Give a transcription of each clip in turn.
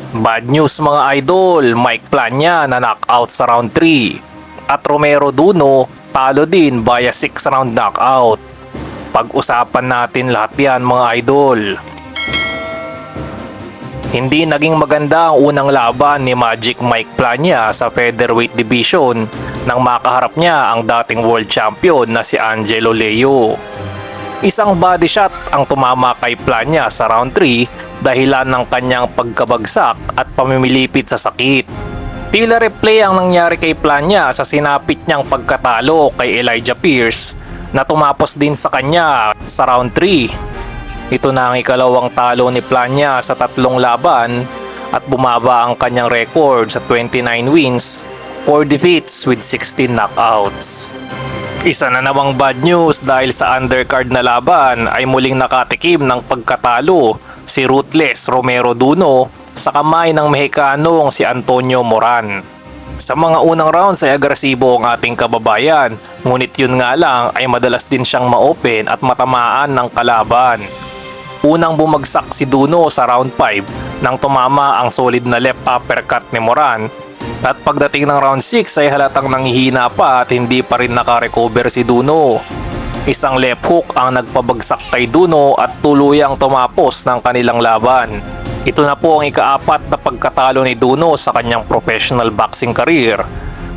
Bad news mga idol, Mike Plania na knockout sa round 3 at Romero Duno talo din via 6 round knockout. Pag-usapan natin lahat yan mga idol. Hindi naging maganda ang unang laban ni Magic Mike Plania sa featherweight division nang makaharap niya ang dating world champion na si Angelo Leo. Isang body shot ang tumama kay Plania sa round 3 dahilan ng kanyang pagkabagsak at pamimilipit sa sakit. Tila replay ang nangyari kay Plania sa sinapit niyang pagkatalo kay Elijah Pierce na tumapos din sa kanya sa round 3. Ito na ang ikalawang talo ni Plania sa 3 laban at bumaba ang kanyang record sa 29 wins, 4 defeats with 16 knockouts. Isa na namang bad news dahil sa undercard na laban ay muling nakatikim ng pagkatalo si Ruthless Romero Duno sa kamay ng Mexicanong si Antonio Moran. Sa mga unang rounds ay agresibo ang ating kababayan, ngunit yun nga lang ay madalas din siyang ma-open at matamaan ng kalaban. Unang bumagsak si Duno sa round 5 nang tumama ang solid na left uppercut ni Moran at pagdating ng round 6 ay halatang nanghihina pa at hindi pa rin nakarecover si Duno. Isang left hook ang nagpabagsak kay Duno at tuluyang tumapos ng kanilang laban. Ito na po ang ika-4 na pagkatalo ni Duno sa kanyang professional boxing career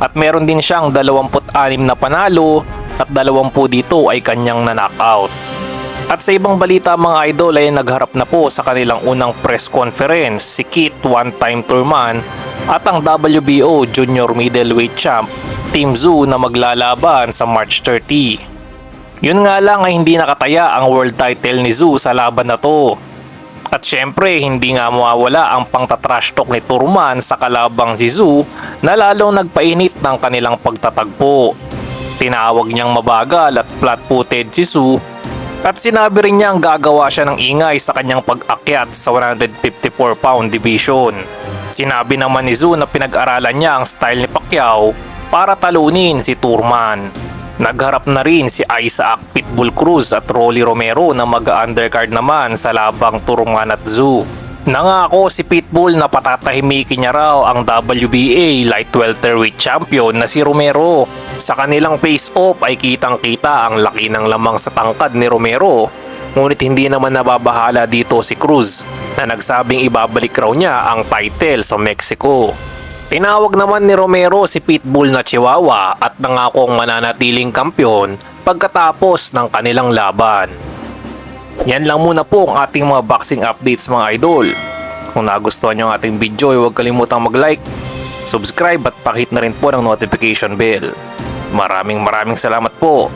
at meron din siyang 26 na panalo at 20 dito ay kanyang na-knockout. At sa ibang balita mga idol ay nagharap na po sa kanilang unang press conference si Kit one-time Thurman at ang WBO Junior Middleweight Champ Tim Tszyu na maglalaban sa March 30. Yun nga lang ay hindi nakataya ang world title ni Tszyu sa laban na to. At syempre hindi nga mawawala ang pangtatrash talk ni Thurman sa kalabang si Tszyu na lalong nagpainit ng kanilang pagtatagpo. Tinawag niyang mabagal at flat-footed si Tszyu at sinabi rin niyang gagawa siya ng ingay sa kanyang pag-akyat sa 154-pound division. Sinabi naman ni Tszyu na pinag-aralan niya ang style ni Pacquiao para talunin si Thurman. Nagharap na rin si Isaac Pitbull Cruz at Rolly Romero na mag-undercard naman sa labang Thurman at Tszyu. Nangako si Pitbull na patatahimikin niya raw ang WBA light welterweight champion na si Romero. Sa kanilang face-off ay kitang-kita ang laki ng lamang sa tangkad ni Romero. Ngunit hindi naman nababahala dito si Cruz na nagsabing ibabalik raw niya ang title sa Mexico. Tinawag naman ni Romero si Pitbull na Chihuahua at nangakong mananatiling kampyon pagkatapos ng kanilang laban. Yan lang muna po ang ating mga boxing updates mga idol. Kung nagustuhan nyo ang ating video, huwag kalimutang mag-like, subscribe at pakihit na rin po ng notification bell. Maraming salamat po.